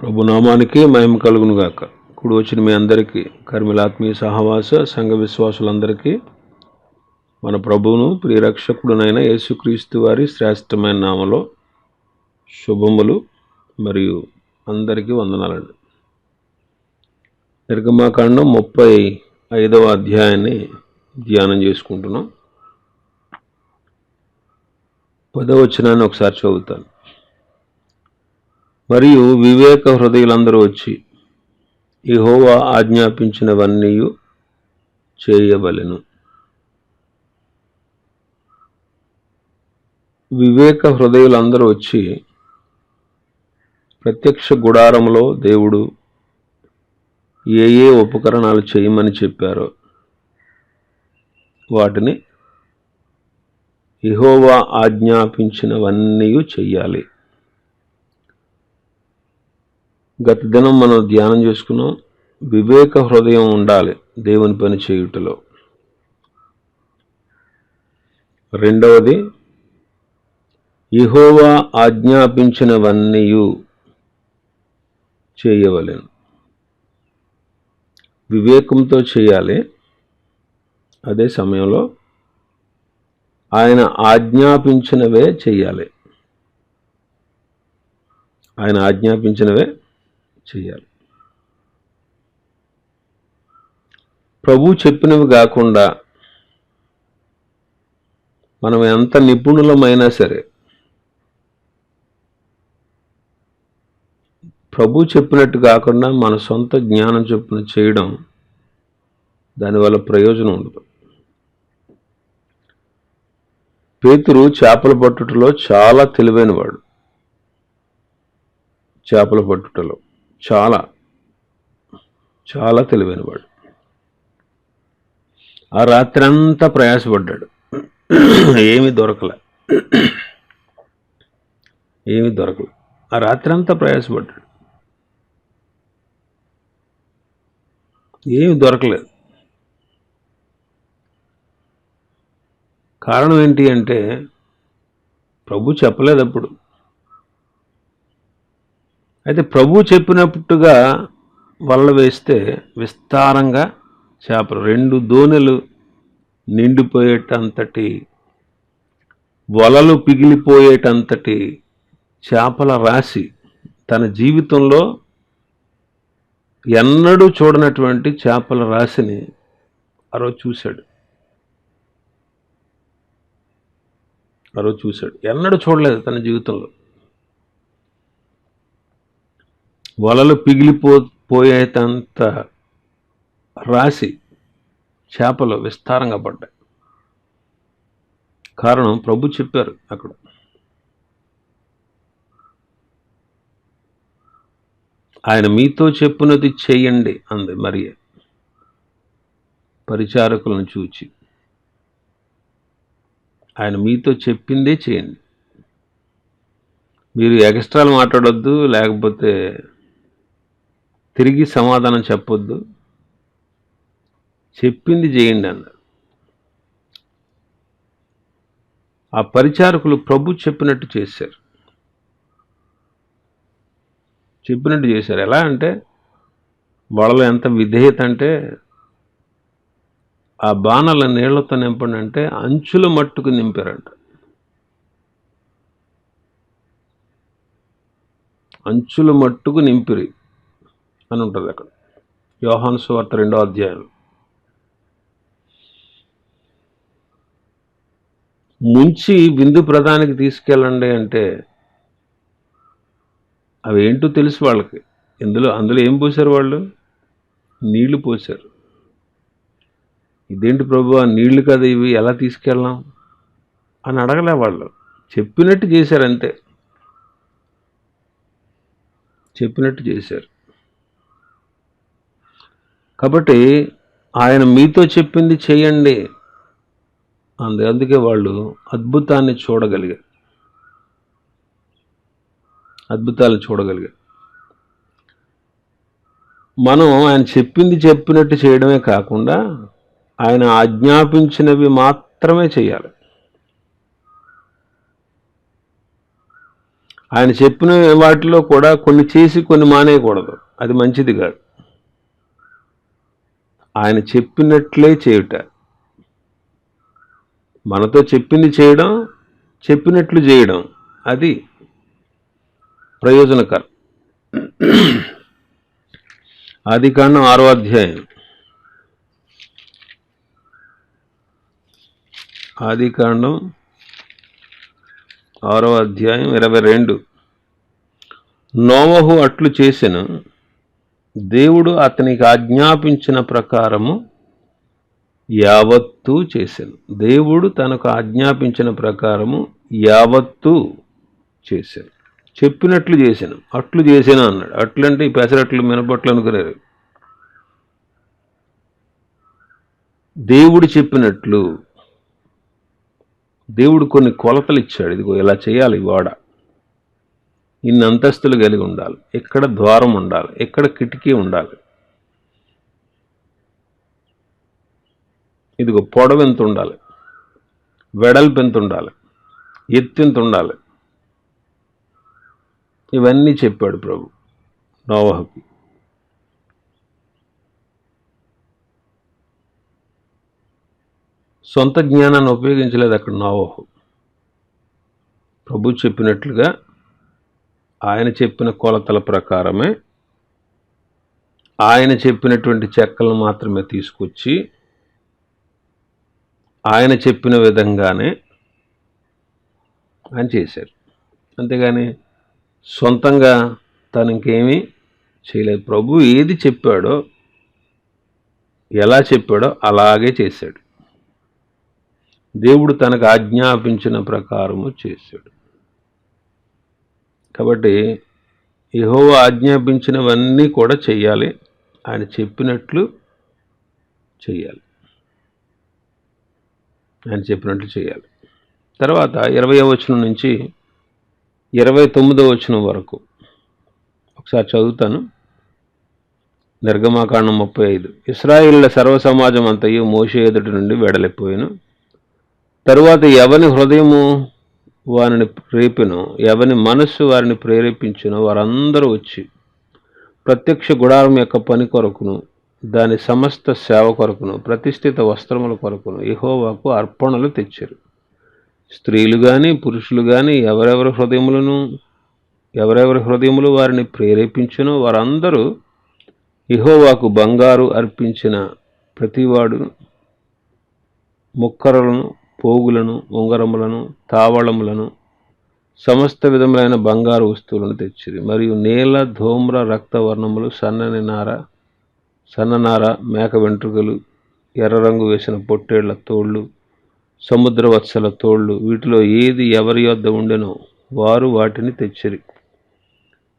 ప్రభునామానికి మహిమ కలుగును గాక. ఇప్పుడు వచ్చిన మీ అందరికీ కర్మిలాత్మీయ సహవాస సంఘ విశ్వాసులందరికీ మన ప్రభువును ప్రియరక్షకుడునైన యేసుక్రీస్తు వారి శ్రేష్టమైన నామలో శుభములు మరియు అందరికీ వందనాలండి. నిర్గమాకాండం 35వ అధ్యాయాన్ని ధ్యానం చేసుకుంటున్నాం. 10వ వచనాన్ని ఒకసారి చదువుతాను. మరియు వివేక హృదయులందరూ వచ్చి యెహోవా ఆజ్ఞాపించినవన్నీ చేయవలెను. వివేక హృదయులందరూ వచ్చి ప్రత్యక్ష గుడారములో దేవుడు ఏ ఏ ఉపకరణాలు చేయమని చెప్పారో వాటిని యెహోవా ఆజ్ఞాపించినవన్నీ చెయ్యాలి. గత దినం మనం ధ్యానం చేసుకున్నాం. వివేక హృదయం ఉండాలి దేవుని పని చేయుటలో. రెండవది, యెహోవా ఆజ్ఞాపించినవన్నీ చేయవలెను. వివేకంతో చేయాలి. అదే సమయంలో ఆయన ఆజ్ఞాపించినవే చెయ్యాలి. ఆయన ఆజ్ఞాపించినవే చెయ్యాలి. ప్రభు చెప్పినవి కాకుండా మనం ఎంత నిపుణులమైనా సరే ప్రభు చెప్పినట్టు కాకుండా మన సొంత జ్ఞానం చొప్పున చేయడం, దానివల్ల ప్రయోజనం ఉండదు. పేతురు చేపల పట్టుటలో చాలా తెలివైనవాడు. చేపల పట్టుటలో చాలా తెలివైనవాడు. ఆ రాత్రి అంతా ప్రయాసపడ్డాడు. ఏమీ దొరకలే. ఆ రాత్రి అంతా ప్రయాసపడ్డాడు. ఏమి దొరకలేదు. కారణం ఏంటి అంటే ప్రభు చెప్పలేదు అప్పుడు. అయితే ప్రభు చెప్పినట్టుగా వల వేస్తే విస్తారంగా చేపలు, 2 దోణెలు నిండిపోయేటంతటి, వలలు పిగిలిపోయేటంతటి చేపల రాశి తన జీవితంలో ఎన్నడూ చూడనటువంటి చేపల రాశిని ఆ రోజు చూశాడు. ఎన్నడూ చూడలేదు తన జీవితంలో. వలలు పిగిలిపోయేటంత రాశి చేపలు విస్తారంగా పడ్డాయి. కారణం ప్రభు చెప్పారు అక్కడ. ఆయన మీతో చెప్పినది చెయ్యండి అంది మరియ పరిచారకులను చూచి. ఆయన మీతో చెప్పిందే చేయండి. మీరు ఎక్స్ట్రాలు మాట్లాడొద్దు, లేకపోతే తిరిగి సమాధానం చెప్పొద్దు, చెప్పింది చేయండి అన్నారు. ఆ పరిచారకులు ప్రభు చెప్పినట్టు చేశారు. ఎలా అంటే వాళ్ళలో ఎంత విధేయత అంటే, ఆ బాణల నీళ్లతో నింపండి అంటే అంచుల మట్టుకు నింపారంట. అంచుల మట్టుకు నింపిరి అని ఉంటుంది అక్కడ యోహాను సువార్త 2వ అధ్యాయం. ముంచి విందు ప్రధానికి తీసుకెళ్ళండి అంటే అవి ఏంటో తెలుసు వాళ్ళకి. అందులో ఏం పోసారు వాళ్ళు? నీళ్లు పోసారు. ఇదేంటి ప్రభు, నీళ్లు కదా ఇవి, ఎలా తీసుకెళ్ళాం అని అడగలే వాళ్ళు. చెప్పినట్టు చేశారు అంతే. కాబట్టి ఆయన మీతో చెప్పింది చేయండి అందుకే వాళ్ళు అద్భుతాలు చూడగలిగారు. మనం ఆయన చెప్పినట్టు చేయడమే కాకుండా ఆయన ఆజ్ఞాపించినవి మాత్రమే చేయాలి. ఆయన చెప్పిన వాటిలో కూడా కొన్ని చేసి కొన్ని మానేయకూడదు, అది మంచిది కాదు. ఆయన చెప్పినట్లే చేయుట, మనతో చెప్పింది చేయడం, చెప్పినట్లు చేయడం, అది ప్రయోజనకరం. ఆదికాండం 6వ అధ్యాయం, ఆదికాండం 6వ అధ్యాయం 22. నోవహు అట్లు చేసెను, దేవుడు అతనికి ఆజ్ఞాపించిన ప్రకారము యావత్తూ చేశాను. దేవుడు తనకు ఆజ్ఞాపించిన ప్రకారము యావత్తూ చేశాను, చెప్పినట్లు చేశాను, అట్లు చేశాను అన్నాడు. అట్లంటే ఈ పెసరట్లు మినపట్లు అనుకున్నారు. దేవుడు చెప్పినట్లు, దేవుడు కొన్ని కొలతలు ఇచ్చాడు. ఇదిగో ఇలా చేయాలి, వాడ ఇన్ని అంతస్తులు కలిగి ఉండాలి, ఎక్కడ ద్వారం ఉండాలి, ఎక్కడ కిటికీ ఉండాలి, ఇదిగో పొడవు ఎంత ఉండాలి, వెడల్పు ఎంత ఉండాలి, ఎత్తు ఎంత ఉండాలి, ఇవన్నీ చెప్పాడు ప్రభు నోవహుకి. సొంత జ్ఞానాన్ని ఉపయోగించలేదు అక్కడ నోవహు. ప్రభు చెప్పినట్లుగా ఆయన చెప్పిన కొలతల ప్రకారమే, ఆయన చెప్పినటువంటి చెక్కలను మాత్రమే తీసుకొచ్చి ఆయన చెప్పిన విధంగానే ఆయన చేశారు. అంతేగాని సొంతంగా తను ఇంకేమీ చేయలేదు. ప్రభు ఏది చెప్పాడో, ఎలా చెప్పాడో అలాగే చేశాడు. దేవుడు తనకు ఆజ్ఞాపించిన ప్రకారము చేశాడు. కాబట్టి యెహోవా ఆజ్ఞాపించినవన్నీ కూడా చెయ్యాలి, ఆయన చెప్పినట్లు చెయ్యాలి, ఆయన చెప్పినట్లు చేయాలి. తర్వాత 20వ వచనం నుంచి 29వ వచనం వరకు ఒకసారి చదువుతాను. నిర్గమాకాండం 35. ఇశ్రాయేలుల సర్వసమాజం అంతయు మోషే ఎదుటి నుండి వెడలిపోయాను. తరువాత ఎవని హృదయము వారిని రేపెనో, ఎవని మనస్సు వారిని ప్రేరేపించునో వారందరూ వచ్చి ప్రత్యక్ష గుడారం యొక్క పని కొరకును, దాని సమస్త సేవ కొరకును, ప్రతిష్ఠిత వస్త్రముల కొరకును యెహోవాకు అర్పణలు తెచ్చారు. స్త్రీలు కానీ పురుషులు కానీ ఎవరెవరి హృదయములు వారిని ప్రేరేపించునో వారందరూ యెహోవాకు బంగారు అర్పించిన ప్రతివాడు ముక్కరలను, పోగులను, ఉంగరములను, తావళములను, సమస్త విధములైన బంగారు వస్తువులను తెచ్చిరి. మరియు నీల, ధూమ్ర, రక్తవర్ణములు, సన్ననార, మేక వెంట్రుకలు, ఎర్ర రంగు వేసిన పొట్టేళ్ల తోళ్ళు, సముద్ర వత్సల తోళ్ళు, వీటిలో ఏది ఎవరి యొద్ద ఉండెనో వారు వాటిని తెచ్చిరి.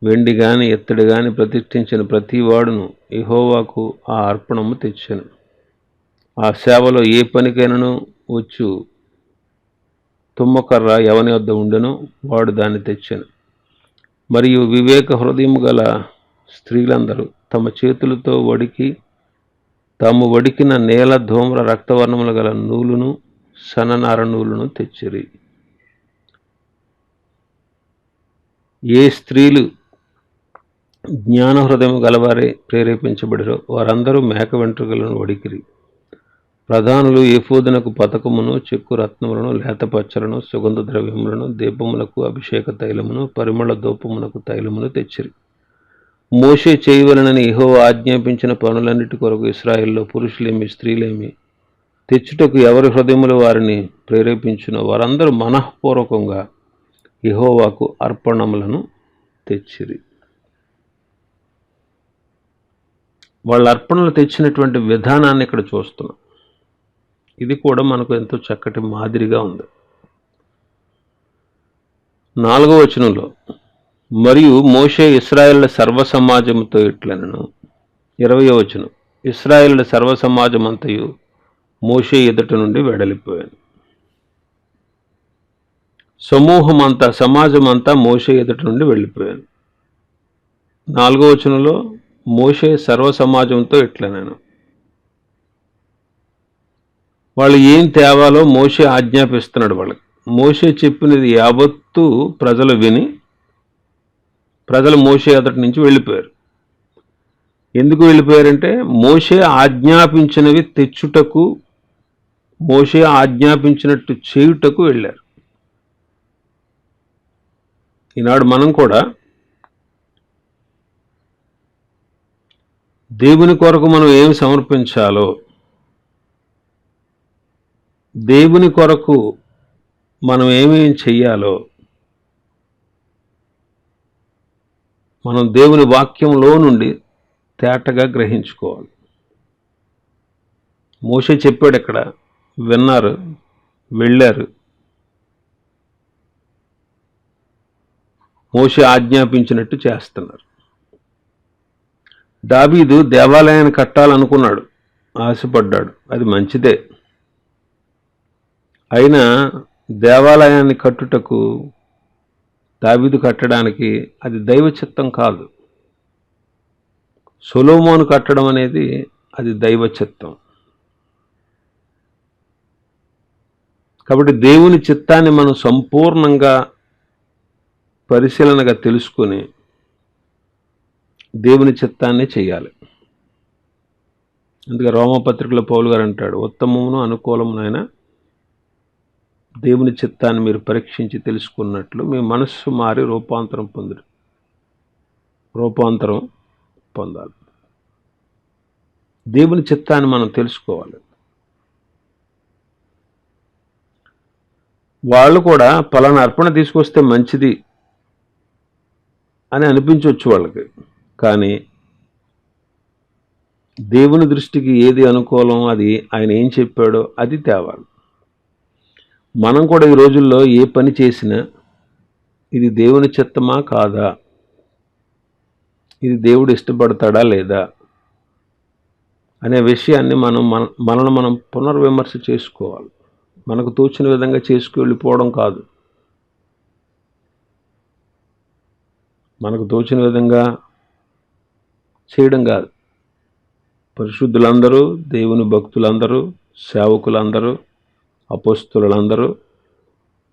వెండి గాని ఎత్తడి గాని ప్రతిష్ఠించిన ప్రతి వాడును యెహోవాకు ఆ అర్పణము తెచ్చెను. ఆ సేవలో ఏ పనికైనను వచ్చు తుమ్మకర్ర ఎవని వద్ద ఉండెనో వాడు దాన్ని తెచ్చెను. మరియు వివేక హృదయము గల స్త్రీలందరూ తమ చేతులతో తాము వడికిన నేల, ధూమ్ర, రక్తవర్ణములు గల నూలును, సన్ననార నూలును తెచ్చిరి. ఏ స్త్రీలు జ్ఞాన హృదయం గలవారే ప్రేరేపించబడిరో వారందరూ మేక వెంట్రుకలను వడికిరి. ప్రధానులు ఏఫోదునకు పతకమును, చెక్కు రత్నములను, లేతపచ్చలను, సుగంధ ద్రవ్యములను, దీపములకు అభిషేక తైలమును, పరిమళ ధూపమునకు తైలమును తెచ్చిరి. మోషే చేయవలనని యెహోవా ఆజ్ఞాపించిన పనులన్నిటి కొరకు ఇశ్రాయేలులో పురుషులేమి స్త్రీలేమి తెచ్చుటకు ఎవరి హృదయములు వారిని ప్రేరేపించునో వారందరూ మనఃపూర్వకంగా యెహోవాకు అర్పణములను తెచ్చిరి. వాళ్ళ అర్పణలు తెచ్చినటువంటి విధానాన్ని ఇక్కడ చూస్తున్నాం. ఇది కూడా మనకు ఎంతో చక్కటి మాదిరిగా ఉంది. 4వ వచనంలో, మరియు మోషే ఇశ్రాయేలుల సర్వసమాజముతో ఇట్లనెను. 20వ వచనం, ఇశ్రాయేలుల సర్వసమాజమంతయు మోషే ఎదుట నుండి వెడలిపోయాను. సమాజమంతా మోషే ఎదుట నుండి వెళ్ళిపోయాను. 4వ వచనంలో మోషే సర్వసమాజంతో ఇట్లనెను. వాళ్ళు ఏం తేవాలో మోషే ఆజ్ఞాపిస్తున్నాడు వాళ్ళకి. మోషే చెప్పినది యావత్తూ ప్రజలు విని ప్రజలు మోషే ఎదుటి నుంచి వెళ్ళిపోయారు. ఎందుకు వెళ్ళిపోయారంటే మోషే ఆజ్ఞాపించినవి తెచ్చుటకు, మోషే ఆజ్ఞాపించినట్టు చేయుటకు వెళ్ళారు. ఈనాడు మనం కూడా దేవుని కొరకు మనం ఏమి సమర్పించాలో, దేవుని కొరకు మనం ఏమేం చెయ్యాలో మనం దేవుని వాక్యంలో నుండి తేటగా గ్రహించుకోవాలి. మోషే చెప్పాడు, ఇక్కడ విన్నారు, వెళ్ళారు. మోషే ఆజ్ఞాపించినట్టు చేస్తున్నారు. దావీదు దేవాలయాన్ని కట్టాలనుకున్నాడు, ఆశపడ్డాడు, అది మంచిదే. అయినా దేవాలయాన్ని కట్టుటకు, దావీదు కట్టడానికి అది దైవ చిత్తం కాదు. సొలొమోను కట్టడం అనేది అది దైవ చిత్తం. కాబట్టి దేవుని చిత్తాన్ని మనం సంపూర్ణంగా పరిశీలనగా తెలుసుకొని దేవుని చిత్తాన్ని చేయాలి. అందుకే రోమపత్రికలో పౌలు గారు అంటాడు, ఉత్తమమును అనుకూలమునైన దేవుని చిత్తాన్ని మీరు పరీక్షించి తెలుసుకున్నట్లు మీ మనస్సు మారి రూపాంతరం పొందాలి. దేవుని చిత్తాన్ని మనం తెలుసుకోవాలి. వాళ్ళు కూడా పలానా అర్పణ తీసుకొస్తే మంచిది అని అనిపించవచ్చు వాళ్ళకి, కానీ దేవుని దృష్టికి ఏది అనుకూలం, అది ఆయన ఏం చెప్పాడో అది తేవాలి. మనం కూడా ఈ రోజుల్లో ఏ పని చేసినా ఇది దేవుని చిత్తమా కాదా, ఇది దేవుడు ఇష్టపడతాడా లేదా అనే విషయాన్ని మనల్ని మనం పునర్విమర్శ చేసుకోవాలి. మనకు తోచిన విధంగా వెళ్ళిపోవడం కాదు, మనకు తోచిన విధంగా చేయడం కాదు. పరిశుద్ధులందరూ, దేవుని భక్తులందరూ, సేవకులందరూ, అపోస్తలులందరూ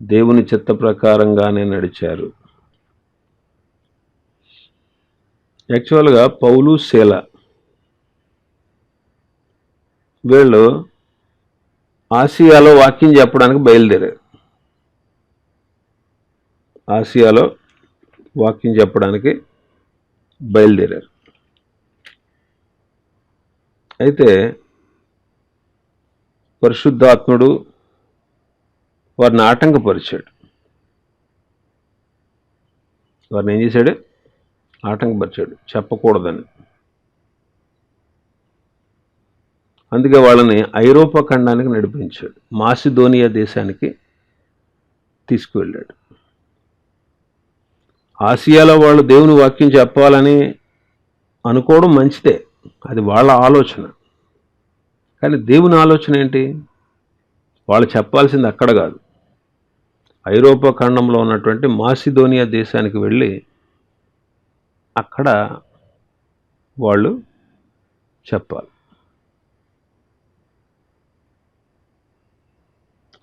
దేవుని చిత్త ప్రకారంగానే నడిచారు. యాక్చువల్గా పౌలు, శీల వీళ్ళు ఆసియాలో వాక్యం చెప్పడానికి బయలుదేరారు. ఆసియాలో వాక్యం చెప్పడానికి బయలుదేరారు. అయితే పరిశుద్ధాత్ముడు వారిని ఆటంకపరిచాడు. వారిని ఏం చేశాడు? ఆటంకపరిచాడు, చెప్పకూడదని. అందుకే వాళ్ళని ఐరోపా ఖండానికి నడిపించాడు, మాసిదోనియా దేశానికి తీసుకువెళ్ళాడు. ఆసియాలో వాళ్ళు దేవుని వాక్యం చెప్పాలని అనుకోవడం మంచిదే, అది వాళ్ళ ఆలోచన. కానీ దేవుని ఆలోచన ఏంటి? వాళ్ళు చెప్పాల్సింది అక్కడ కాదు, ఐరోపా ఖండంలో ఉన్నటువంటి మాసిదోనియా దేశానికి వెళ్ళి అక్కడ వాళ్ళు చెప్పాలి.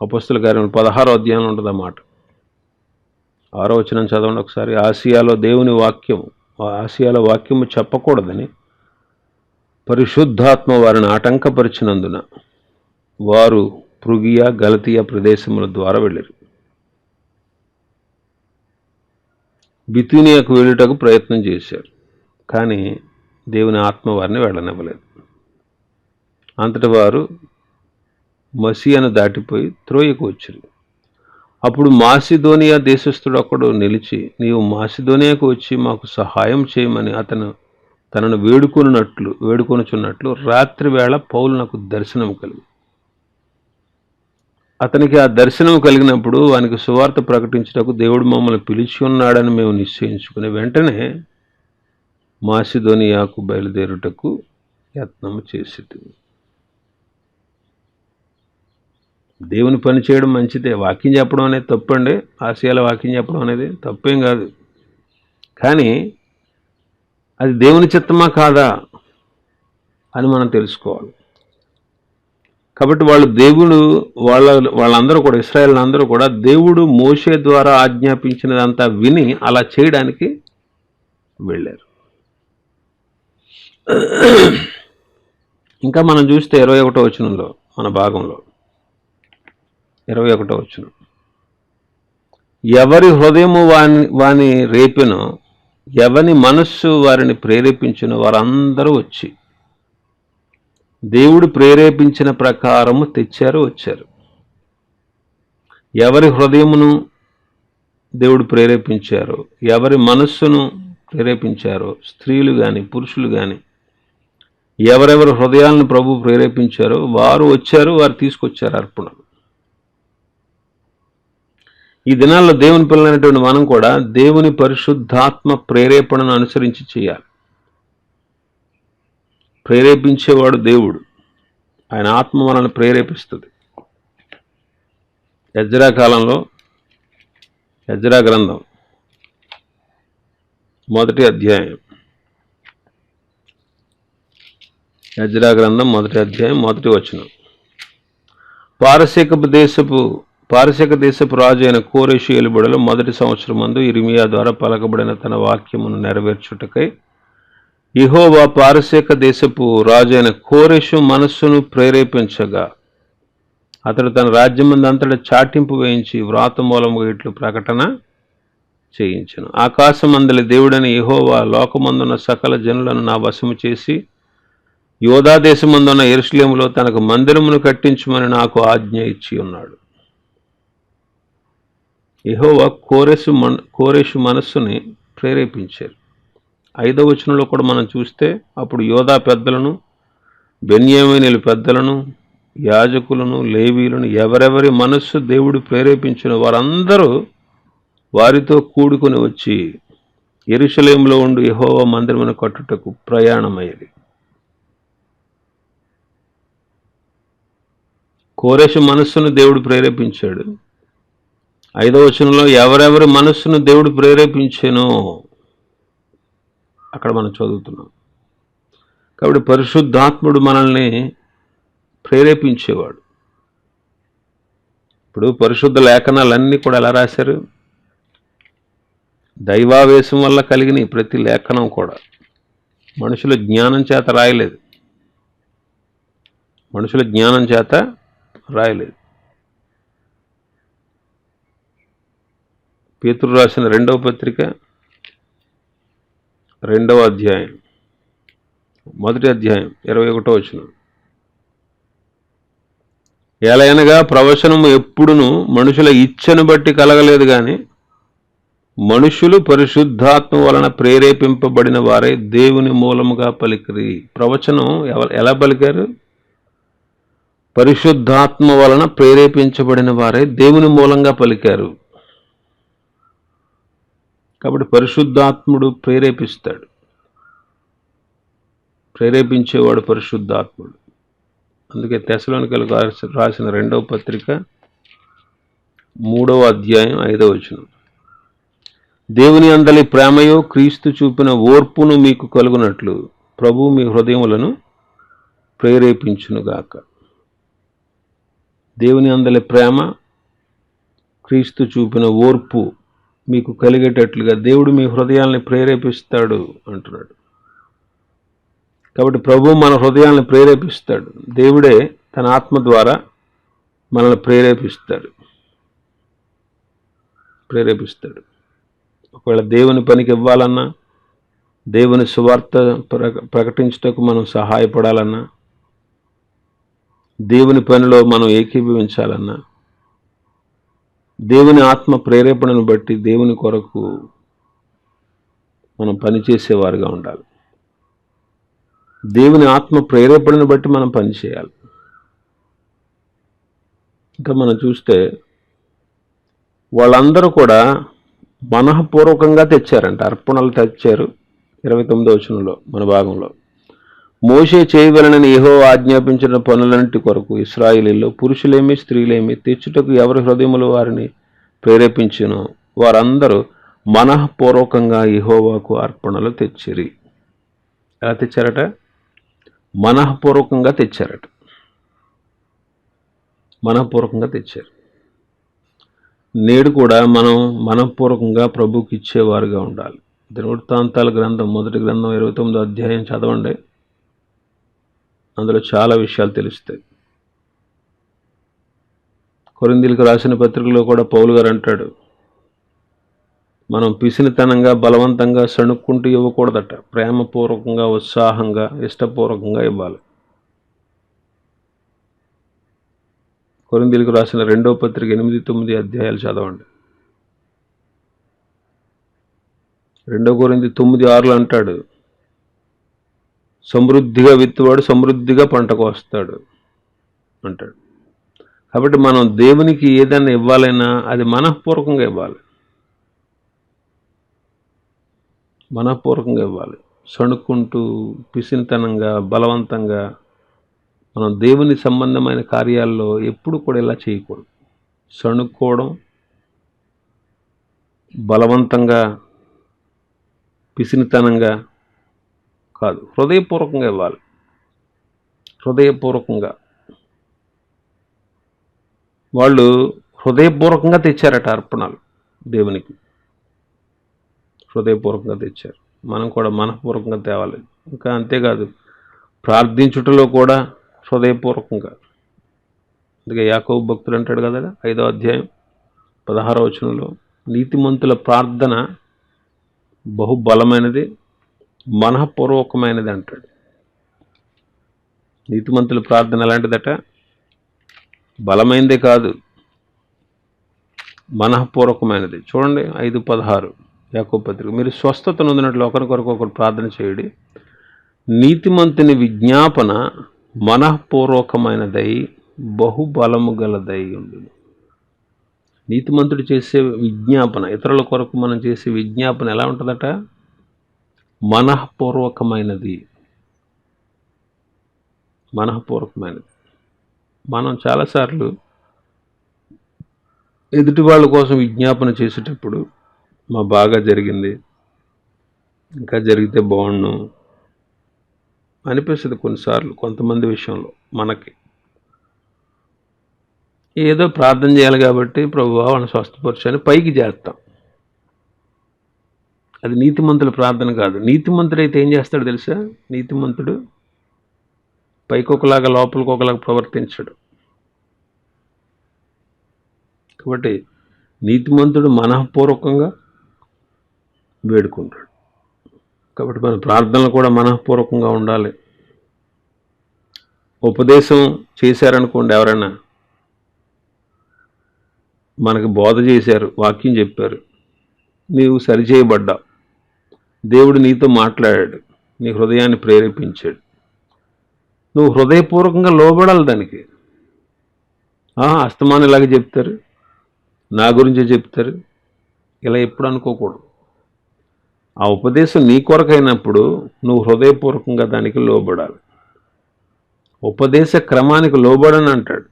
అపొస్తలుల కార్యములు 16వ అధ్యాయంలో ఉంటుంది అన్నమాట. 6వ వచనం చదవండి ఒకసారి. ఆసియాలో వాక్యము చెప్పకూడదని పరిశుద్ధాత్మ వారిని ఆటంకపరిచినందున వారు పృగియా, గలతీయ ప్రదేశముల ద్వారా వెళ్ళారు. బితూనియాకు వెళ్ళుటకు ప్రయత్నం చేశారు, కానీ దేవుని ఆత్మ వారిని వెళ్ళనివ్వలేదు. అంతటి వారు మసియాను దాటిపోయి త్రోయకు వచ్చారు. అప్పుడు మాసిదోనియా దేశస్థుడు ఒకడు నిలిచి, నీవు మాసిదోనియాకు వచ్చి మాకు సహాయం చేయమని తనను వేడుకొనుచున్నట్లు రాత్రి వేళ పౌలు నాకు దర్శనం కలిగి. అతనికి ఆ దర్శనం కలిగినప్పుడు వానికి సువార్త ప్రకటించుటకు దేవుడు మమ్మల్ని పిలిచి ఉన్నాడని మేము నిశ్చయించుకుని వెంటనే మాసిదోనియాకు బయలుదేరుటకు యత్నము చేసింది. దేవుని పని చేయడం మంచిదే, వాక్యం చెప్పడం అనేది తప్పండి. ఆసియాలో వాక్యం చెప్పడం అనేది తప్పేం కాదు, కానీ అది దేవుని చిత్తమా కాదా అని మనం తెలుసుకోవాలి. కాబట్టి వాళ్ళందరూ కూడా, ఇశ్రాయేలు అందరూ కూడా దేవుడు మోషే ద్వారా ఆజ్ఞాపించినదంతా విని అలా చేయడానికి వెళ్ళారు. ఇంకా మనం చూస్తే 21వ వచనంలో, మన భాగంలో 21వ వచనం, ఎవరి హృదయము వాని రేపెనో, ఎవని మనస్సు వారిని ప్రేరేపించునో వారందరూ వచ్చి దేవుడు ప్రేరేపించిన ప్రకారము వచ్చారు. ఎవరి హృదయమును దేవుడు ప్రేరేపించారో, ఎవరి మనస్సును ప్రేరేపించారో, స్త్రీలు కానీ పురుషులు కానీ ఎవరెవరి హృదయాలను ప్రభు ప్రేరేపించారో వారు వచ్చారు, వారు తీసుకొచ్చారు అర్పణలు. ఈ దినాల్లో దేవుని పిల్లలైనటువంటి మనం కూడా దేవుని పరిశుద్ధాత్మ ప్రేరేపణను అనుసరించి చేయాలి. ప్రేరేపించేవాడు దేవుడు, ఆయన ఆత్మ మనల్ని ప్రేరేపిస్తుంది. ఎజ్రా కాలంలో ఎజ్రా గ్రంథం 1వ అధ్యాయం, ఎజ్రా గ్రంథం 1వ అధ్యాయం 1వ వచనం, పారసీక దేశపు రాజు అయిన కోరెషు ఏలుబడిలో 1వ సంవత్సరమందు ఇర్మియా ద్వారా పలకబడిన తన వాక్యమును నెరవేర్చుటకై యెహోవా పారసీక దేశపు రాజు అయిన కోరెషు మనస్సును ప్రేరేపించగా అతడు తన రాజ్యమందంతటా చాటింపు వేయించి వ్రాత మూలముగా ఇట్లు ప్రకటన చేయించెను. ఆకాశమందలి దేవుడైన యెహోవా లోకమందున్న సకల జనులను నా వశము చేసి యోధా దేశమందున్న యెరూషలేములో తనకు మందిరమును కట్టించమని నాకు ఆజ్ఞ ఇచ్చి ఉన్నాడు. యెహోవా కోరెషు మనస్సుని ప్రేరేపించారు. 5వ వచనంలో కూడా మనం చూస్తే, అప్పుడు యోధా పెద్దలను, బెన్యామీనీయుల పెద్దలను, యాజకులను, లేవీయులను ఎవరెవరి మనస్సు దేవుడు ప్రేరేపించిన వారందరూ వారితో కూడుకుని వచ్చి యెరూషలేములో ఉండు యెహోవా మందిరమును కట్టుటకు ప్రయాణమయ్యేది. కోరెషు మనస్సును దేవుడు ప్రేరేపించాడు. 5వ వచనంలో ఎవరెవరి మనస్సును దేవుడు ప్రేరేపించెనో అక్కడ మనం చదువుతున్నాం. కాబట్టి పరిశుద్ధాత్ముడు మనల్ని ప్రేరేపించేవాడు. ఇప్పుడు పరిశుద్ధ లేఖనాలన్నీ కూడా ఎలా రాశారు? దైవావేశం వల్ల కలిగిన ప్రతి లేఖనం కూడా మనుషుల జ్ఞానం చేత రాయలేదు. పేతురు రాసిన 2వ పత్రిక 2వ అధ్యాయం 1వ అధ్యాయం 21వ వచనం, ఎలయనగా ప్రవచనము ఎప్పుడును మనుషుల ఇచ్ఛను బట్టి కలగలేదు గాని మనుషులు పరిశుద్ధాత్మ వలన ప్రేరేపింపబడిన వారే దేవుని మూలముగా పలికిరి. ప్రవచనం ఎలా పలికారు? పరిశుద్ధాత్మ వలన ప్రేరేపించబడిన వారే దేవుని మూలంగా పలికారు. కాబట్టి పరిశుద్ధాత్ముడు ప్రేరేపిస్తాడు. ప్రేరేపించేవాడు పరిశుద్ధాత్ముడు. అందుకే తెస్సలోనికైలకు రాసిన 2వ పత్రిక 3వ అధ్యాయం 5వ వచనం, దేవుని అందలి ప్రేమయో క్రీస్తు చూపిన ఓర్పును మీకు కలుగునట్లు ప్రభువు మీ హృదయములను ప్రేరేపించునుగాక. దేవుని అందలి ప్రేమ, క్రీస్తు చూపిన ఓర్పు మీకు కలిగేటట్లుగా దేవుడు మీ హృదయాల్ని ప్రేరేపిస్తాడు అంటున్నాడు. కాబట్టి ప్రభువు మన హృదయాలను ప్రేరేపిస్తాడు. దేవుడే తన ఆత్మ ద్వారా మనల్ని ప్రేరేపిస్తాడు. ఒకవేళ దేవుని పనికి ఇవ్వాలన్నా, దేవుని సువార్త ప్రకటించుటకు మనం సహాయపడాలన్నా, దేవుని పనిలో మనం ఏకీభవించాలన్నా, దేవుని ఆత్మ ప్రేరేపణను బట్టి దేవుని కొరకు మనం పనిచేసేవారుగా ఉండాలి. దేవుని ఆత్మ ప్రేరేపణను బట్టి మనం పనిచేయాలి. ఇంకా మనం చూస్తే వాళ్ళందరూ కూడా మనఃపూర్వకంగా తెచ్చారంట, అర్పణలు తెచ్చారు. 29వ వచనంలో మన భాగంలో, మోషే చేయవలనని యెహోవా ఆజ్ఞాపించిన పనులన్నిటి కొరకు ఇశ్రాయేలీయుల్లో పురుషులేమి స్త్రీలేమి తెచ్చుటకు ఎవరి హృదయములు వారిని ప్రేరేపించునో వారందరూ మనఃపూర్వకంగా యెహోవాకు అర్పణలు తెచ్చిరి. ఎలా తెచ్చారట? మనఃపూర్వకంగా తెచ్చారట. నేడు కూడా మనం మనఃపూర్వకంగా ప్రభువుకి ఇచ్చేవారుగా ఉండాలి. దినవృత్తాంతాల గ్రంథం మొదటి గ్రంథం 29వ అధ్యాయం చదవండి. అందులో చాలా విషయాలు తెలుస్తాయి. కొరింథీయులకు రాసిన పత్రికలో కూడా పౌలు గారు అంటాడు, మనం పిసినితనంగా బలవంతంగా సణుక్కుంటూ ఇవ్వకూడదట. ప్రేమపూర్వకంగా, ఉత్సాహంగా, ఇష్టపూర్వకంగా ఇవ్వాలి. కొరింథీయులకు రాసిన 2వ పత్రిక 8-9 అధ్యాయాలు చదవండి. 2 కొరింథీ 9:6 అంటాడు, సమృద్ధిగా విత్తువాడు సమృద్ధిగా పంట కోస్తాడు అంటాడు. కాబట్టి మనం దేవునికి ఏదైనా ఇవ్వాలైనా అది మనఃపూర్వకంగా ఇవ్వాలి. మనఃపూర్వకంగా ఇవ్వాలి. సణుక్కుంటూ, పిసినితనంగా, బలవంతంగా మనం దేవుని సంబంధమైన కార్యాల్లో ఎప్పుడు కూడా ఇలా చేయకూడదు. సణుక్కోవడం, బలవంతంగా, పిసినితనంగా కాదు. హృదయపూర్వకంగా ఇవ్వాలి. హృదయపూర్వకంగా. వాళ్ళు హృదయపూర్వకంగా తెచ్చారట అర్పణలు దేవునికి. హృదయపూర్వకంగా తెచ్చారు. మనం కూడా మనఃపూర్వకంగా తేవాలి. ఇంకా అంతేకాదు, ప్రార్థించుటలో కూడా హృదయపూర్వకంగా. అందుకే యాకోబు భక్తుడు అంటాడు కదా 5వ అధ్యాయం 16వ వచనంలో, నీతిమంతుల ప్రార్థన బహుబలమైనది, మనఃపూర్వకమైనది అంటాడు. నీతిమంతుల ప్రార్థన ఎలాంటిదట? బలమైనదే కాదు, మనఃపూర్వకమైనది. చూడండి 5:16 యాకోబు పత్రిక, మీరు స్వస్థత నొందినట్లు ఒకరికొరకు ఒకరు ప్రార్థన చేయుడి, నీతిమంతుని విజ్ఞాపన మనఃపూర్వకమైనదై బహుబలము గలదై ఉండును. నీతిమంతుడు చేసే విజ్ఞాపన, ఇతరుల కొరకు మనం చేసే విజ్ఞాపన ఎలా ఉంటుందట? మనఃపూర్వకమైనది. మనఃపూర్వకమైనది. మనం చాలాసార్లు ఎదుటి వాళ్ళ కోసం విజ్ఞాపన చేసేటప్పుడు మా బాగా జరిగింది, ఇంకా జరిగితే బాగుండు అనిపిస్తుంది కొన్నిసార్లు. కొంతమంది విషయంలో మనకి ఏదో ప్రార్థన చేయాలి కాబట్టి ప్రభువా వాళ్ళని స్వస్థపరచని పైకి చేస్తాం. అది నీతిమంతుల ప్రార్థన కాదు. నీతిమంతుడు అయితే ఏం చేస్తాడు తెలుసా? నీతిమంతుడు పైకి ఒకలాగా లోపలికి ఒకలాగా ప్రవర్తించడు. కాబట్టి నీతిమంతుడు మనఃపూర్వకంగా వేడుకుంటాడు. కాబట్టి మన ప్రార్థనలు కూడా మనఃపూర్వకంగా ఉండాలి. ఉపదేశం చేశారనుకోండి, ఎవరైనా మనకు బోధ చేశారు, వాక్యం చెప్పారు, నీవు సరిచేయబడ్డావు, దేవుడు నీతో మాట్లాడాడు, నీ హృదయాన్ని ప్రేరేపించాడు, నువ్వు హృదయపూర్వకంగా లోబడాలి దానికి. అస్తమానం ఇలాగే చెప్తారు, నా గురించే చెప్తారు, ఇలా ఎప్పుడు అనుకోకూడదు. ఆ ఉపదేశం నీ కొరకైనప్పుడు నువ్వు హృదయపూర్వకంగా దానికి లోబడాలి. ఉపదేశ క్రమానికి లోబడని అంటాడు.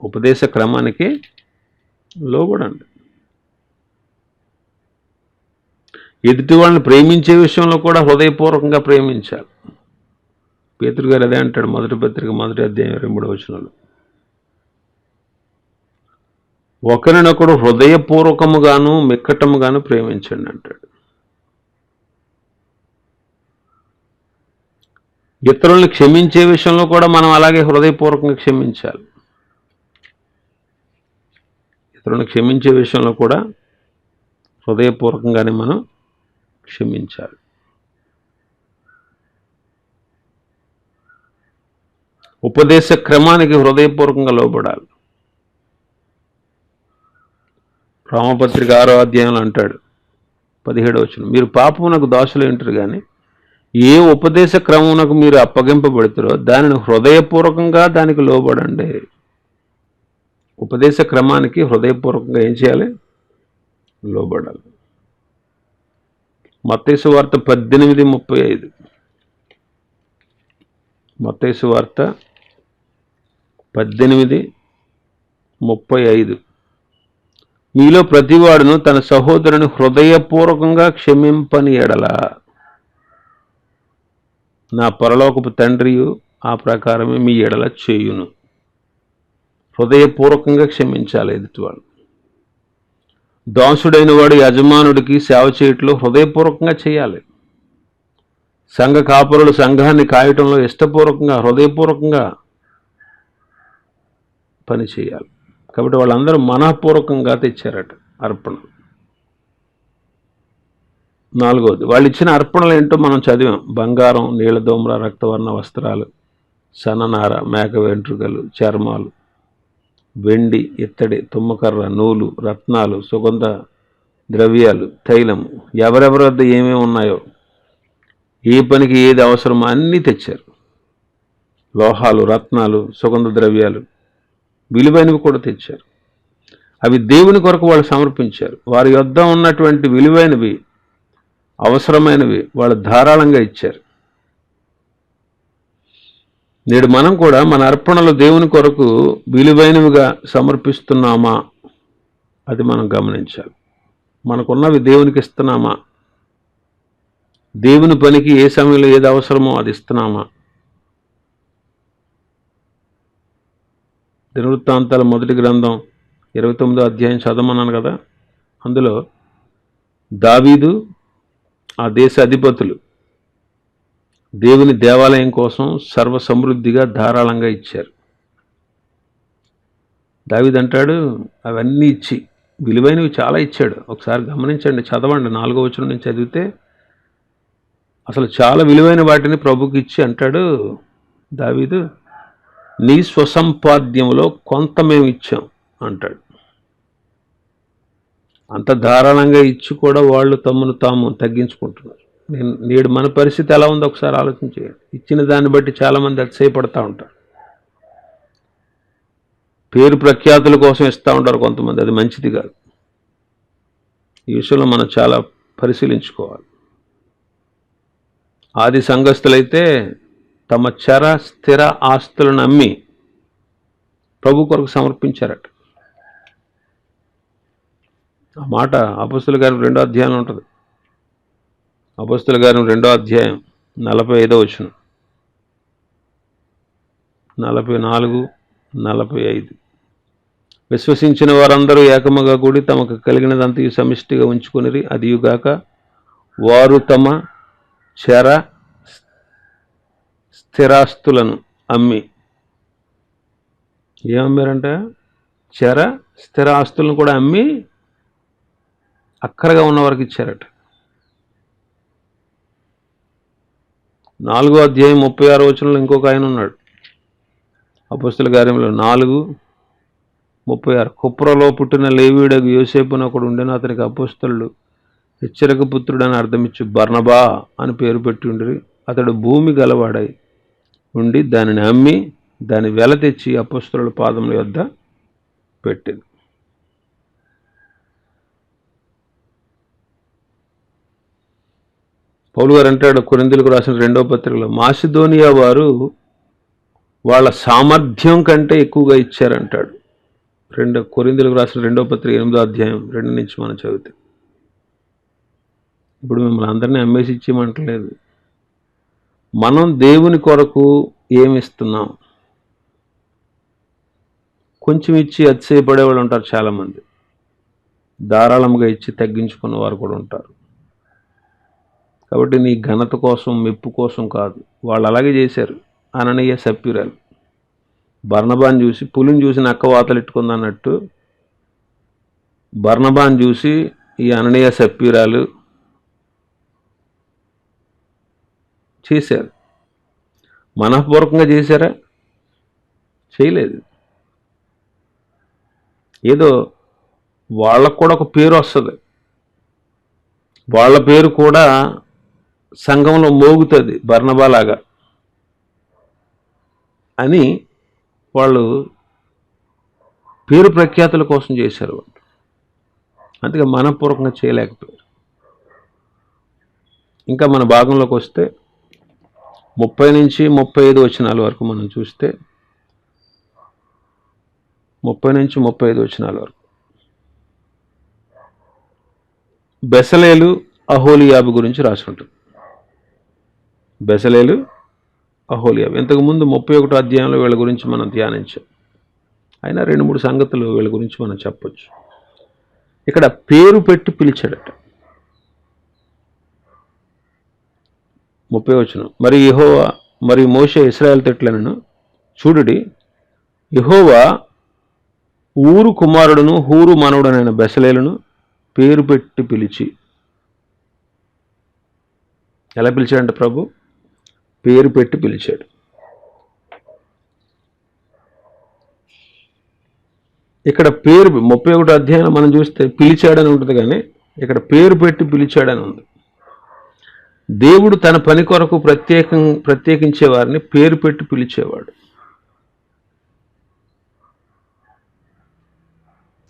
ఉపదేశ క్రమానికి లోబడండి. ఎదుటి వాళ్ళని ప్రేమించే విషయంలో కూడా హృదయపూర్వకంగా ప్రేమించాలి. పేతురు గారు అదే అంటాడు, మొదటి పత్రిక 1వ అధ్యాయం 23వ వచనంలో, ఒకరినొకడు హృదయపూర్వకముగాను మిక్కటముగాను ప్రేమించండి అంటాడు. ఇతరులను క్షమించే విషయంలో కూడా మనం అలాగే హృదయపూర్వకంగా క్షమించాలి. ఇతరులను క్షమించే విషయంలో కూడా హృదయపూర్వకంగానే మనం క్షమించాలి. ఉపదేశ క్రమానికి హృదయపూర్వకంగా లోబడాలి. రామపత్రిక 6వ అధ్యాయంలో అంటాడు 17వ వచనం, మీరు పాపమునకు దాసులు ఉంటారు, కానీ ఏ ఉపదేశ క్రమమునకు మీరు అప్పగింపబడుతారో దానిని హృదయపూర్వకంగా దానికి లోబడండి. ఉపదేశ క్రమానికి హృదయపూర్వకంగా ఏం చేయాలి? లోబడాలి. మత్తయి సువార్త 18:35. మత్తయి సువార్త 18:35, మీలో ప్రతివాడును తన సహోదరుని హృదయపూర్వకంగా క్షమింపని ఎడల నా పరలోకపు తండ్రియు ఆ ప్రకారమే మీ ఎడల చేయును. హృదయపూర్వకంగా క్షమించాలి ఎదుటివాడు. దాసుడైన వాడు యజమానుడికి సేవ చేయటంలో హృదయపూర్వకంగా చేయాలి. సంఘ కాపురులు సంఘాన్ని కాయటంలో ఇష్టపూర్వకంగా హృదయపూర్వకంగా పని చేయాలి. కాబట్టి వాళ్ళందరూ మనఃపూర్వకంగా తెచ్చారట అర్పణ. 4వది, వాళ్ళు ఇచ్చిన అర్పణలు ఏంటో మనం చదివాం. బంగారం, నీలదోమ్ర, రక్తవర్ణ వస్త్రాలు, సన్ననార, మేక వెంట్రుకలు, చర్మాలు, వెండి, ఇత్తడి, తుమ్మకర్ర, నూలు, రత్నాలు, సుగంధ ద్రవ్యాలు, తైలము, ఎవరెవరి వద్ద ఏమేమి ఉన్నాయో, ఏ పనికి ఏది అవసరమో అన్నీ తెచ్చారు. లోహాలు, రత్నాలు, సుగంధ ద్రవ్యాలు, విలువైనవి కూడా తెచ్చారు. అవి దేవుని కొరకు వాళ్ళు సమర్పించారు. వారి యొద్ద ఉన్నటువంటి విలువైనవి, అవసరమైనవి వాళ్ళు ధారాళంగా ఇచ్చారు. నేడు మనం కూడా మన అర్పణలు దేవుని కొరకు విలువైనవిగా సమర్పిస్తున్నామా, అది మనం గమనించాలి. మనకున్నవి దేవునికి ఇస్తున్నామా? దేవుని పనికి ఏ సమయంలో ఏది అవసరమో అది ఇస్తున్నామా? దినవృత్తాంతాల 1వ గ్రంథం 29వ అధ్యాయం చదవమన్నాను కదా. అందులో దావీదు, ఆ దేశ అధిపతులు దేవుని దేవాలయం కోసం సర్వ సమృద్ధిగా ధారాళంగా ఇచ్చారు. దావీదు అంటాడు, అవన్నీ ఇచ్చి విలువైనవి చాలా ఇచ్చాడు. ఒకసారి గమనించండి, చదవండి. 4వ వచనం నుంచి చదివితే అసలు చాలా విలువైన వాటిని ప్రభుకి ఇచ్చి అంటాడు దావీదు, నీ స్వసంపాద్యంలో కొంత మేము ఇచ్చాం అంటాడు. అంత ధారాళంగా ఇచ్చి కూడా వాళ్ళు తమను తాము తగ్గించుకుంటున్నారు. నేడు మన పరిస్థితి ఎలా ఉందో ఒకసారి ఆలోచించేయండి. ఇచ్చిన దాన్ని బట్టి చాలామంది అతిశయపడతా ఉంటారు. పేరు ప్రఖ్యాతుల కోసం ఇస్తూ ఉంటారు కొంతమంది. అది మంచిది కాదు. ఈ విషయంలో మనం చాలా పరిశీలించుకోవాలి. ఆది సంఘస్థులైతే తమ చర స్థిర ఆస్తులను అమ్మి ప్రభు కొరకు సమర్పించారట. ఆ మాట అపొస్తలుల కార్యం 2వ అధ్యాయంలో ఉంటుంది. అపొస్తలుల కార్యం 2వ అధ్యాయం 45వ వచనం, 44, 45. విశ్వసించిన వారందరూ ఏకముగా కూడి తమకు కలిగినదంతయు సమిష్టిగా ఉంచుకుని, అదియుగాక వారు తమ చర స్థిరాస్తులను అమ్మి, ఏమమ్మారంట? చర స్థిరాస్తులను కూడా అమ్మి అక్కరగా ఉన్న వారికి ఇచ్చారట. 4వ అధ్యాయం 36వ వచనంలో ఇంకొక ఆయన ఉన్నాడు. అపొస్తలుల కార్యంలో 4:36. కుప్రలో పుట్టిన లేవీయుడగు యోసేపును ఒకడు ఉండెను. అతనికి అపొస్తలులు హెచ్చరిక పుత్రుడని అర్థమిచ్చు బర్నబా అని పేరు పెట్టి ఉండిరి. అతడు భూమి గలవాడై ఉండి దానిని అమ్మి దాని వెల తెచ్చి అపొస్తలుల పాదముల యొద్ద పెట్టింది. పౌలు గారు అంటాడు కొరింథీయులకు రాసిన 2వ పత్రికలో, మాసిదోనియా వారు వాళ్ళ సామర్థ్యం కంటే ఎక్కువగా ఇచ్చారంటాడు. కొరింథీయులకు రాసిన 2వ పత్రిక 8వ అధ్యాయం 2 నుంచి మనం చదివితే. ఇప్పుడు మిమ్మల్ని అందరినీ అమ్మేసి ఇచ్చేయమంటలేదు. మనం దేవుని కొరకు ఏమిస్తున్నాం? కొంచెం ఇచ్చి అతిశయపడేవాళ్ళు ఉంటారు చాలామంది. ధారాళంగా ఇచ్చి తగ్గించుకున్న వారు కూడా ఉంటారు. కాబట్టి నీ ఘనత కోసం, మెప్పు కోసం కాదు. వాళ్ళు అలాగే చేశారు. అననీయ, సప్ఫీరాలు బర్నబాను చూసి, పులిని చూసి నక్క వాతలెట్టుకుంది అన్నట్టు బర్నబాను చూసి ఈ అననీయ, సప్ఫీరాలు చేశారు. మనఃపూర్వకంగా చేశారా? చేయలేదు. ఏదో వాళ్ళకు కూడా ఒక పేరు వస్తుంది, వాళ్ళ పేరు కూడా సంఘంలో మోగుతుంది బర్నబాలాగా అని వాళ్ళు పేరు ప్రఖ్యాతుల కోసం చేశారు. అందుకే మనఃపూర్వకంగా చేయలేకపోయారు. ఇంకా మన భాగంలోకి వస్తే 30 నుంచి 35 వచనాల వరకు మనం చూస్తే, 30 నుంచి 35 వచనాల వరకు బెసలేలు, అహోలియాబు గురించి రాసి ఉంటుంది. బెసలేలు, అహోలియాబు. ఇంతకుముందు 31వ అధ్యాయంలో వీళ్ళ గురించి మనం ధ్యానించాం. అయినా 2-3 సంగతులు వీళ్ళ గురించి మనం చెప్పొచ్చు. ఇక్కడ పేరు పెట్టి పిలిచాడట. 30వ వచనం, మరి మోషే ఇశ్రాయేలుతో ఇట్లనెను, చూడుడి, యెహోవా ఊరు కుమారుడును హూరు మనవడునైన బెసలేలును పేరు పెట్టి పిలిచి. ఎలా పిలిచాడంటే ప్రభు? పేరు పెట్టి పిలిచాడు. ఇక్కడ పేరు 31వ అధ్యాయం మనం చూస్తే పిలిచాడని ఉంటుంది, కానీ ఇక్కడ పేరు పెట్టి పిలిచాడని ఉంది. దేవుడు తన పని కొరకు ప్రత్యేకించే వారిని పేరు పెట్టి పిలిచేవాడు.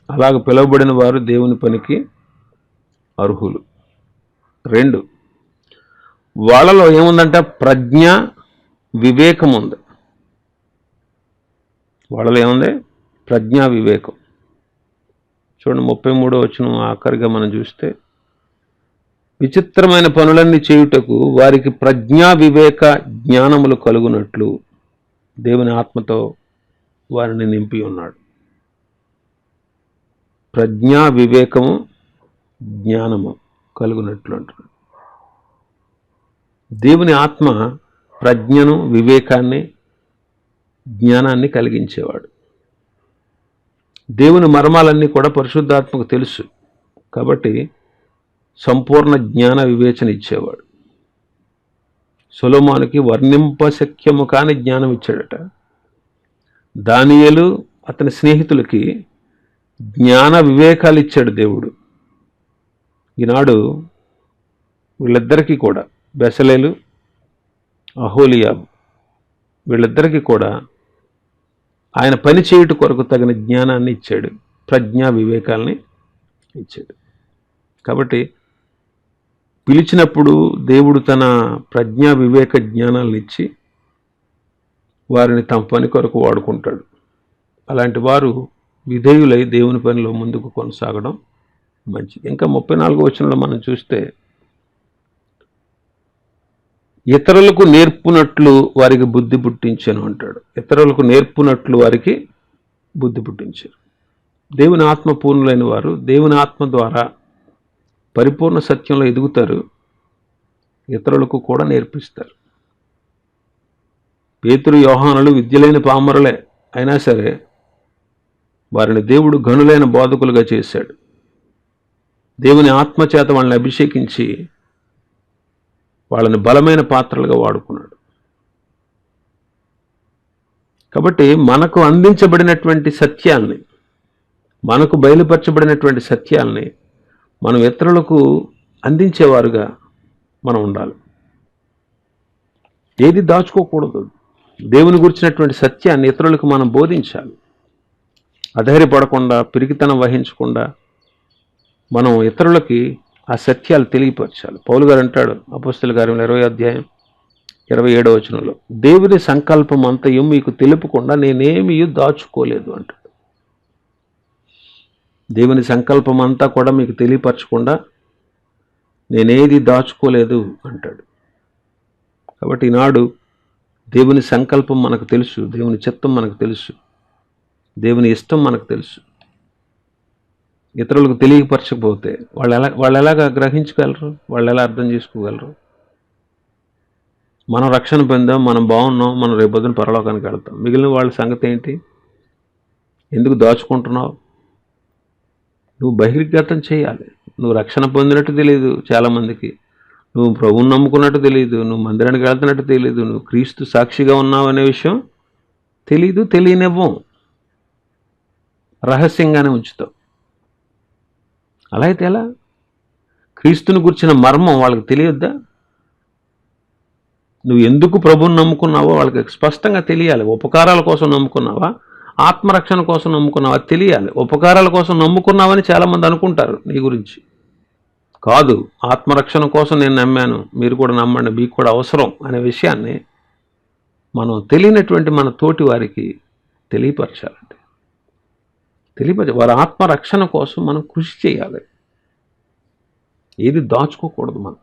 అలాగ పిలువబడిన వారు దేవుని పనికి అర్హులు. 2, వాళ్ళలో ఏముందంట? ప్రజ్ఞ, వివేకం ఉంది. వాళ్ళలో ఏముంది? ప్రజ్ఞా వివేకం. చూడండి 33వ వచనం ఆఖరిగా మనం చూస్తే, విచిత్రమైన పనులన్నీ చేయుటకు వారికి ప్రజ్ఞా వివేక జ్ఞానములు కలుగునట్లు దేవుని ఆత్మతో వారిని నింపి ఉన్నాడు. ప్రజ్ఞా వివేకము జ్ఞానము కలుగునట్లు అంటున్నాడు. దేవుని ఆత్మ ప్రజ్ఞను, వివేకాన్ని, జ్ఞానాన్ని కలిగించేవాడు. దేవుని మర్మాలన్నీ కూడా పరిశుద్ధాత్మకు తెలుసు కాబట్టి సంపూర్ణ జ్ఞాన వివేచన ఇచ్చేవాడు. సొలొమోనుకి వర్ణింపశక్యము కాని జ్ఞానం ఇచ్చాడట. దానియేలు అతని స్నేహితులకి జ్ఞాన వివేకాలు ఇచ్చాడు దేవుడు. ఈనాడు వీళ్ళిద్దరికీ కూడా, బెసలేలు, అహోలియాబు, వీళ్ళిద్దరికీ కూడా ఆయన పని చేయుట కొరకు తగిన జ్ఞానాన్ని ఇచ్చాడు, ప్రజ్ఞా వివేకాలని ఇచ్చాడు. కాబట్టి పిలిచినప్పుడు దేవుడు తన ప్రజ్ఞా వివేక జ్ఞానాలను ఇచ్చి వారిని తమ పని కొరకు వాడుకుంటాడు. అలాంటి వారు విధేయులై దేవుని పనిలో ముందుకు కొనసాగడం మంచిది. ఇంకా 34వ వచనంలో మనం చూస్తే, ఇతరులకు నేర్పునట్లు వారికి బుద్ధి పుట్టించాను అంటాడు. ఇతరులకు నేర్పునట్లు వారికి బుద్ధి పుట్టించారు. దేవుని ఆత్మ పూర్ణులైన వారు దేవుని ఆత్మ ద్వారా పరిపూర్ణ సత్యంలో ఎదుగుతారు, ఇతరులకు కూడా నేర్పిస్తారు. పేతురు, యోహానులు విద్యలేని పామరులే అయినా సరే వారిని దేవుడు ఘనులైన బోధకులుగా చేశాడు. దేవుని ఆత్మచేత వాళ్ళని అభిషేకించి వాళ్ళని బలమైన పాత్రలుగా వాడుకున్నాడు. కాబట్టి మనకు అందించబడినటువంటి సత్యాల్ని, మనకు బయలుపరచబడినటువంటి సత్యాల్ని మనం ఇతరులకు అందించేవారుగా మనం ఉండాలి. ఏది దాచుకోకూడదు. దేవుని గురించినటువంటి సత్యాన్ని ఇతరులకు మనం బోధించాలి. అధైర్యపడకుండా, పిరికితనం వహించకుండా మనం ఇతరులకి ఆ సత్యాలు తెలియపరచాలి. పౌలు గారు అంటాడు అపొస్తలుల కార్యములు 20వ అధ్యాయం 27వ వచనంలో, దేవుని సంకల్పం అంతయు మీకు తెలుపకుండా నేనేమీ దాచుకోలేదు అంటాడు. దేవుని సంకల్పం అంతా కూడా మీకు తెలియపరచకుండా నేనేది దాచుకోలేదు అంటాడు. కాబట్టి ఈనాడు దేవుని సంకల్పం మనకు తెలుసు, దేవుని చిత్తం మనకు తెలుసు, దేవుని ఇష్టం మనకు తెలుసు. ఇతరులకు తెలియపరచకపోతే వాళ్ళు ఎలాగా గ్రహించగలరు? వాళ్ళు ఎలా అర్థం చేసుకోగలరు? మనం రక్షణ పొందాం, మనం బాగున్నాం, మనం రేపొద్దున పరలోకానికి వెళ్తాం. మిగిలిన వాళ్ళ సంగతి ఏంటి? ఎందుకు దాచుకుంటున్నావు? నువ్వు బహిర్గతం చేయాలి. నువ్వు రక్షణ పొందినట్టు తెలియదు చాలామందికి, నువ్వు ప్రభువుని నమ్ముకున్నట్టు తెలియదు, నువ్వు మందిరానికి వెళ్తున్నట్టు తెలియదు, నువ్వు క్రీస్తు సాక్షిగా ఉన్నావు అనే విషయం తెలీదు, తెలియనివ్వం, రహస్యంగానే ఉంచుతావు. అలా అయితే ఎలా? క్రీస్తుని గురించిన మర్మం వాళ్ళకి తెలియద్దా? నువ్వు ఎందుకు ప్రభువుని నమ్ముకున్నావో వాళ్ళకి స్పష్టంగా తెలియాలి. ఉపకారాల కోసం నమ్ముకున్నావా, ఆత్మరక్షణ కోసం నమ్ముకున్నావా తెలియాలి. ఉపకారాల కోసం నమ్ముకున్నావని చాలామంది అనుకుంటారు నీ గురించి. కాదు, ఆత్మరక్షణ కోసం నేను నమ్మాను, మీరు కూడా నమ్మండి, మీకు కూడా అవసరం అనే విషయాన్ని మనం తెలియనటువంటి మన తోటి వారికి తెలియపరచాలంటే వారి ఆత్మరక్షణ కోసం మనం కృషి చేయాలి. ఏది దాచుకోకూడదు. మనం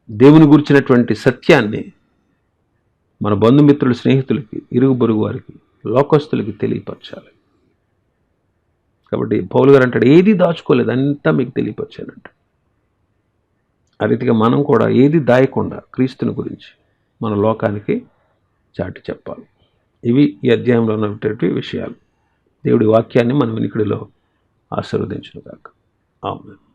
దేవుని గురించినటువంటి సత్యాన్ని మన బంధుమిత్రులు, స్నేహితులకి, ఇరుగు పొరుగు వారికి, లోకస్తులకి తెలియపరచాలి. కాబట్టి పౌలు గారు అంటాడు, ఏది దాచుకోలేదు, అంతా మీకు తెలియపరిచానంట. ఆ రీతిగా మనం కూడా ఏది దాయకుండా క్రీస్తుని గురించి మన లోకానికి చాటి చెప్పాలి. ఇవి ఈ అధ్యాయంలో ఉన్నటువంటి విషయాలు. దేవుడి వాక్యాన్ని మన వినికిడిలో ఆశీర్వదించును గాక. ఆమేన్.